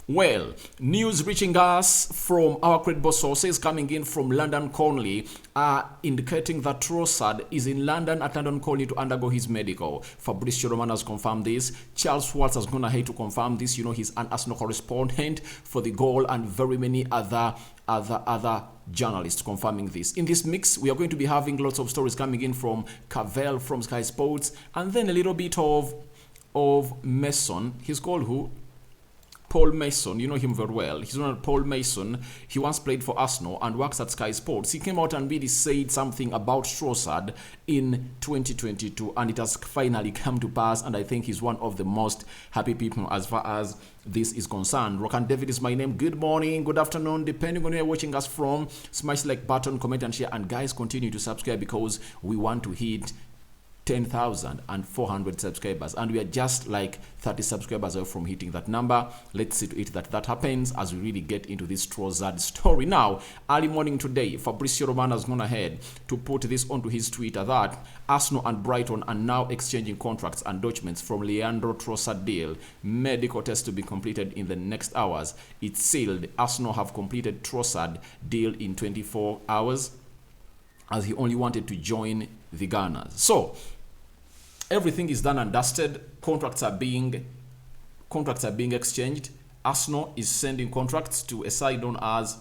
Well, news reaching us from our credible sources coming in from London Colney are indicating that Trossard is in London at London Colney to undergo his medical. Fabrizio Romano has confirmed this. Charles Watts has gone ahead to confirm this. You know, he's an Arsenal correspondent for the Goal and very many other journalists confirming this. In this mix, we are going to be having lots of stories coming in from Cavell, from Sky Sports, and then a little bit of Mason. He's called who? Paul Mason, you know him very well. He's known as Paul Mason. He once played for Arsenal and works at Sky Sports. He came out and really said something about Trossard in 2022, and it has finally come to pass, and I think he's one of the most happy people as far as this is concerned. Rokani David is my name. Good morning, good afternoon, depending on where you're watching us from. Smash the like button, comment and share, and guys, continue to subscribe because we want to hit 10,400 subscribers, and we are just like 30 subscribers away from hitting that number. Let's see to it that happens as we really get into this Trossard story. Now, early morning today, Fabrizio Romano has gone ahead to put this onto his Twitter that Arsenal and Brighton are now exchanging contracts and documents from Leandro Trossard deal. Medical test to be completed in the next hours. It's sealed. Arsenal have completed Trossard deal in 24 hours as he only wanted to join the Gunners. So everything is done and dusted. Contracts are being exchanged. Arsenal is sending contracts to a side known as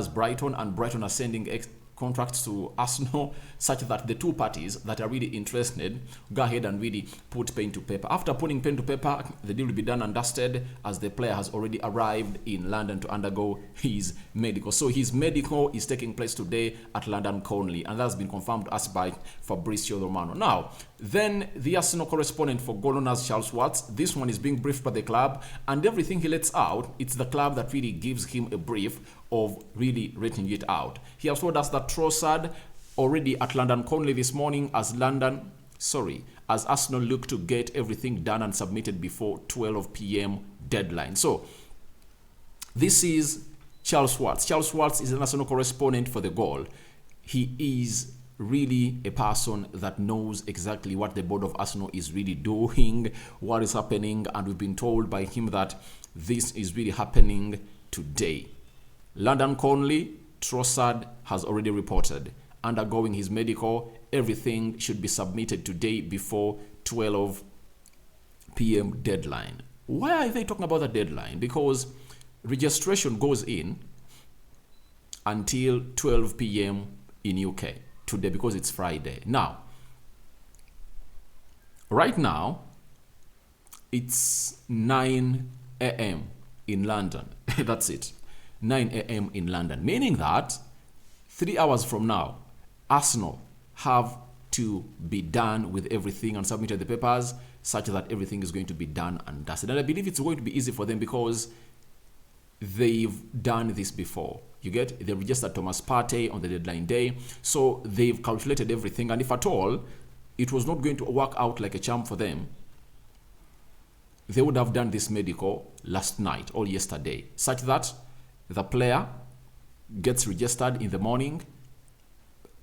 Brighton, and Brighton are sending contracts to Arsenal, such that the two parties that are really interested go ahead and really put pen to paper. After putting pen to paper, the deal will be done and dusted as the player has already arrived in London to undergo his medical. So his medical is taking place today at London Colney, and that's been confirmed to us by Fabrizio Romano. Now, then the Arsenal correspondent for Goalers, Charles Watts, this one is being briefed by the club, and everything he lets out, it's the club that really gives him a brief of really rating it out. He has told us that Trossard already at London Colney this morning as Arsenal look to get everything done and submitted before 12 p.m. deadline. So this is Charles Watts. Charles Watts is an Arsenal correspondent for the Goal. He is really a person that knows exactly what the board of Arsenal is really doing, what is happening, and we've been told by him that this is really happening today. London Colney, Trossard has already reported undergoing his medical. Everything should be submitted today before 12 p.m. deadline. Why are they talking about the deadline? Because registration goes in until 12 p.m. in UK today because it's Friday. Now, right now, it's 9 a.m. in London. That's it. 9 a.m. in London, meaning that 3 hours from now, Arsenal have to be done with everything and submitted the papers such that everything is going to be done and dusted. And I believe it's going to be easy for them because they've done this before. You get? They registered Thomas Partey on the deadline day. So they've calculated everything. And if at all, it was not going to work out like a charm for them, they would have done this medical last night or yesterday, such that the player gets registered in the morning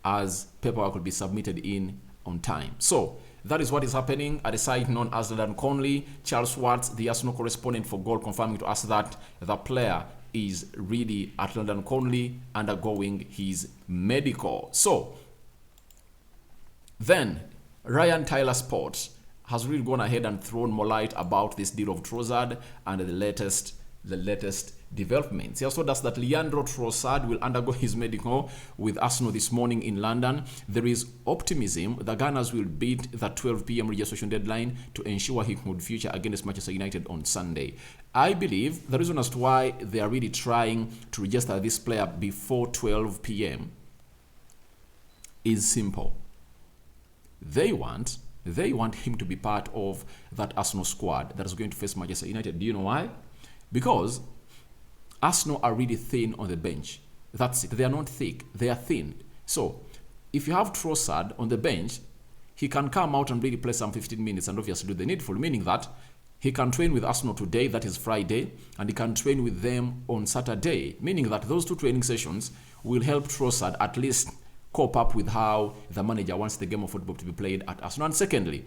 as paperwork will be submitted in on time. So that is what is happening at a site known as London Colney. Charles Watts, the Arsenal correspondent for Goal, confirming to us that the player is really at London Colney undergoing his medical. So then Ryan Tyler Sports has really gone ahead and thrown more light about this deal of Trossard and the latest developments. He also does that Leandro Trossard will undergo his medical with Arsenal this morning in London. There is optimism the Gunners will beat the 12 p.m. registration deadline to ensure he could feature against Manchester United on Sunday. I believe the reason as to why they are really trying to register this player before 12 p.m. is simple. They want him to be part of that Arsenal squad that is going to face Manchester United. Do you know why? Because Arsenal are really thin on the bench. That's it. They are not thick. They are thin. So, if you have Trossard on the bench, he can come out and really play some 15 minutes and obviously do the needful, meaning that he can train with Arsenal today, that is Friday, and he can train with them on Saturday, meaning that those two training sessions will help Trossard at least cope up with how the manager wants the game of football to be played at Arsenal. And secondly,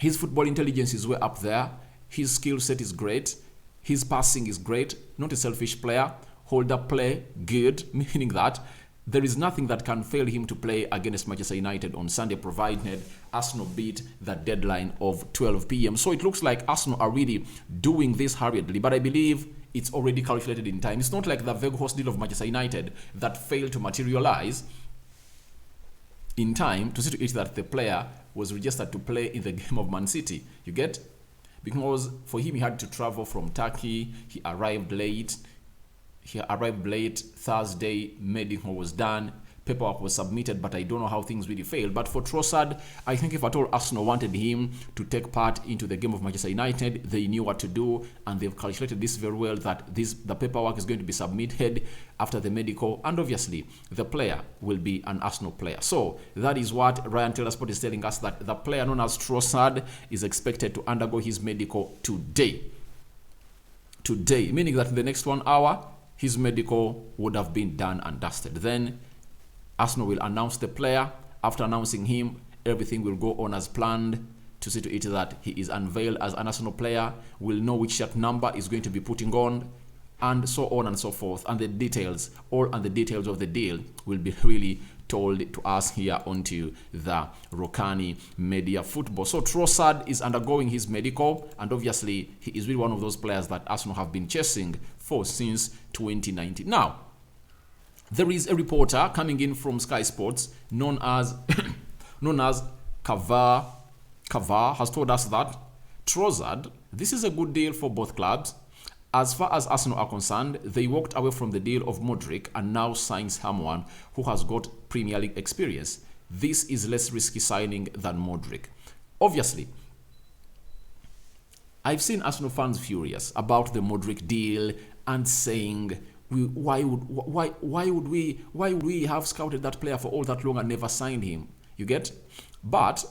his football intelligence is way up there. His skill set is great. His passing is great. Not a selfish player. Hold up play, good, meaning that there is nothing that can fail him to play against Manchester United on Sunday, provided Arsenal beat the deadline of 12 p.m. So it looks like Arsenal are really doing this hurriedly, but I believe it's already calculated in time. It's not like the Weghorst deal of Manchester United that failed to materialize in time to see to it that the player was registered to play in the game of Man City. You get? Because for him, he had to travel from Turkey. He arrived late. Thursday, medical was done, paperwork was submitted, but I don't know how things really failed. But for Trossard, I think if at all Arsenal wanted him to take part into the game of Manchester United, they knew what to do, and they've calculated this very well, that the paperwork is going to be submitted after the medical, and obviously the player will be an Arsenal player. So that is what Ryan Taylor Sport is telling us, that the player known as Trossard is expected to undergo his medical today, meaning that in the next 1 hour, his medical would have been done and dusted. Then Arsenal will announce the player. After announcing him, everything will go on as planned to see to it that he is unveiled as an Arsenal player. We'll know which shirt number is going to be putting on, and so on and so forth. And the details of the deal will be really told to us here onto the Rokani Media Football. So Trossard is undergoing his medical, and obviously he is really one of those players that Arsenal have been chasing for since 2019. Now, there is a reporter coming in from Sky Sports known as Kavar has told us that Trossard, this is a good deal for both clubs. As far as Arsenal are concerned, they walked away from the deal of Modric and now signed someone who has got Premier League experience. This is less risky signing than Modric. Obviously, I've seen Arsenal fans furious about the Modric deal and saying, why would we have scouted that player for all that long and never signed him? You get? But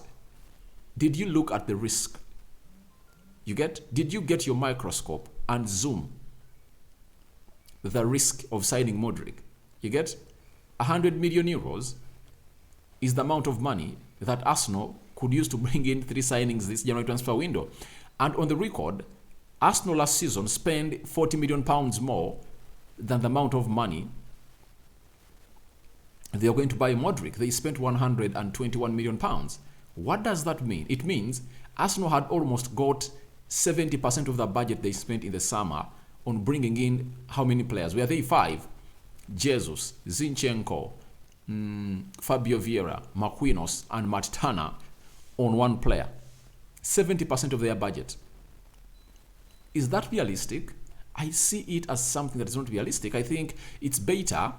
did you look at the risk? You get? Did you get your microscope and zoom the risk of signing Modric? You get? 100 million euros is the amount of money that Arsenal could use to bring in 3 signings this January transfer window. And on the record, Arsenal last season spent £40 million more than the amount of money they are going to buy Modric. They spent £121 million. What does that mean? It means Arsenal had almost got 70% of the budget they spent in the summer on bringing in how many players? Were they 5? Jesus, Zinchenko, Fabio Vieira, Marquinhos, and Matt Turner on one player. 70% of their budget. Is that realistic? I see it as something that is not realistic. I think it's better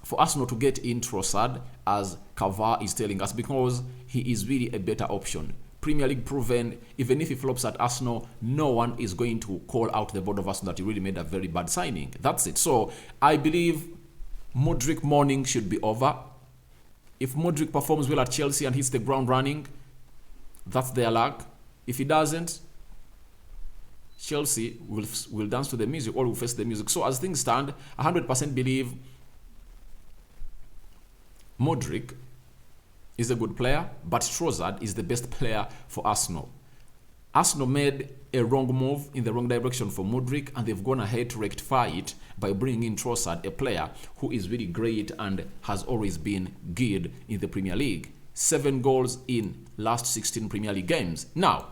for Arsenal to get in Trossard, as Kavar is telling us, because he is really a better option. Premier League proven, even if he flops at Arsenal, no one is going to call out the board of Arsenal that he really made a very bad signing. That's it. So I believe Modric morning should be over. If Modric performs well at Chelsea and hits the ground running, that's their luck. If he doesn't, Chelsea will dance to the music or will face the music. So as things stand, 100% believe Modric is a good player, but Trossard is the best player for Arsenal. Arsenal made a wrong move in the wrong direction for Modric, and they've gone ahead to rectify it by bringing in Trossard, a player who is really great and has always been good in the Premier League. 7 goals in last 16 Premier League games. Now,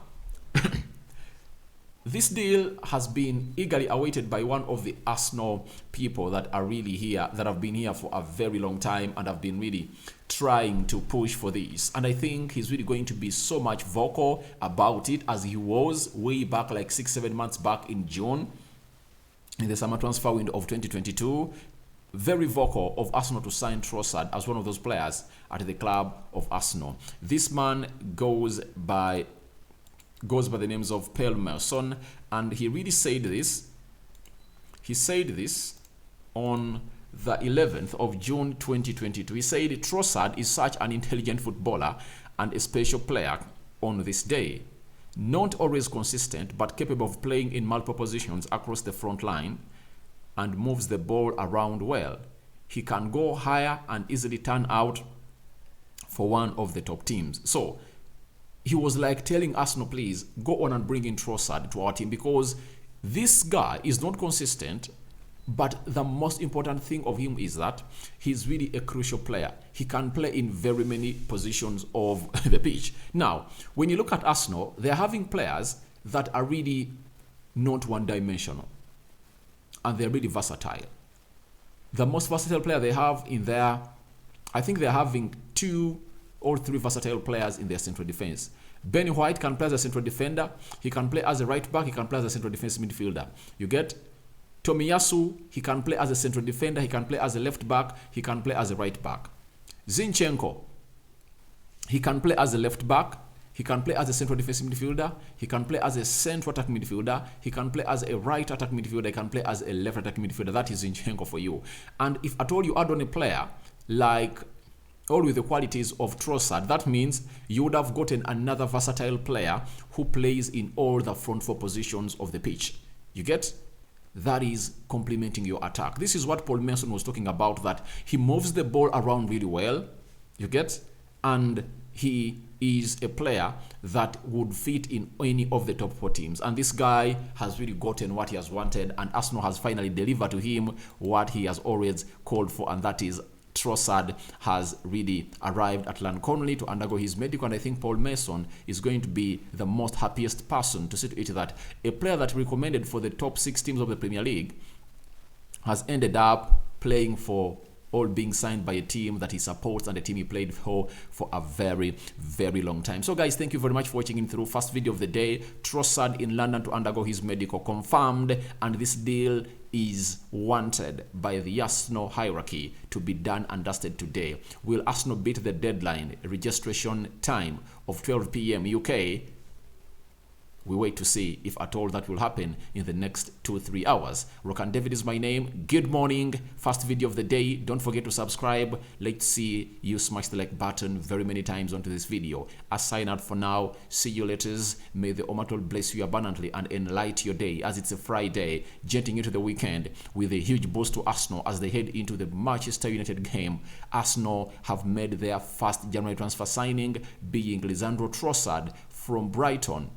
this deal has been eagerly awaited by one of the Arsenal people that are really here, that have been here for a very long time and have been really trying to push for this. And I think he's really going to be so much vocal about it as he was way back, like 6-7 months back in June, in the summer transfer window of 2022. Very vocal of Arsenal to sign Trossard as one of those players at the club of Arsenal. This man goes by the names of Pale Merson, and he really said this. He said this on the 11th of June 2022. He said Trossard is such an intelligent footballer and a special player on this day. Not always consistent, but capable of playing in multiple positions across the front line and moves the ball around well. He can go higher and easily turn out for one of the top teams. So he was like telling Arsenal, please go on and bring in Trossard to our team, because this guy is not consistent. But the most important thing of him is that he's really a crucial player. He can play in very many positions of the pitch. Now, when you look at Arsenal, they're having players that are really not one-dimensional. And they're really versatile. The most versatile player they have in there, I think they're having 2 or 3 versatile players in their central defense. Benny White can play as a central defender. He can play as a right back. He can play as a central defense midfielder. You get? Tomiyasu, he can play as a central defender. He can play as a left back. He can play as a right back. Zinchenko, he can play as a left back. He can play as a central defensive midfielder. He can play as a central attack midfielder. He can play as a right attack midfielder. He can play as a left attack midfielder. That is Zinchenko for you. And if at all you add on a player like all with the qualities of Trossard, that means you would have gotten another versatile player who plays in all the front 4 positions of the pitch. You get? That is complementing your attack. This is what Paul Mason was talking about, that he moves the ball around really well. You get? And he is a player that would fit in any of the top 4 teams. And this guy has really gotten what he has wanted, and Arsenal has finally delivered to him what he has always called for, and that is Trossard has really arrived at Colney to undergo his medical, and I think Paul Mason is going to be the most happiest person to see to it that a player that recommended for the top 6 teams of the Premier League has ended up playing for, or being signed by a team that he supports and a team he played for a very, very long time. So guys, thank you very much for watching in through. First video of the day, Trossard in London to undergo his medical confirmed, and this deal is wanted by the Arsenal hierarchy to be done and dusted today. Will Arsenal beat the deadline registration time of 12 p.m. UK? We wait to see if at all that will happen in the next 2-3 hours. Rokani David is my name. Good morning. First video of the day. Don't forget to subscribe. Let's see you smash the like button very many times onto this video. I sign out for now. See you later. May the Almighty bless you abundantly and enlighten your day as it's a Friday, jetting into the weekend with a huge boost to Arsenal as they head into the Manchester United game. Arsenal have made their first January transfer signing, being Leandro Trossard from Brighton.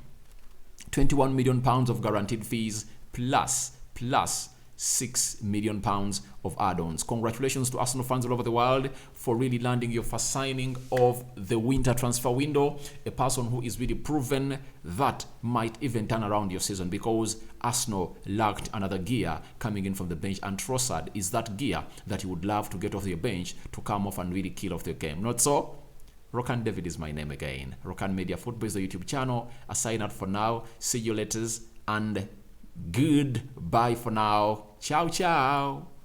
£21 million of guaranteed fees plus £6 million of add-ons. Congratulations to Arsenal fans all over the world for really landing your first signing of the winter transfer window. A person who is really proven that might even turn around your season, because Arsenal lacked another gear coming in from the bench, and Trossard is that gear that you would love to get off your bench to come off and really kill off the game. Not so? Rokani David is my name again. Rokani Media Football is the YouTube channel. I sign out for now. See you later and goodbye for now. Ciao, ciao.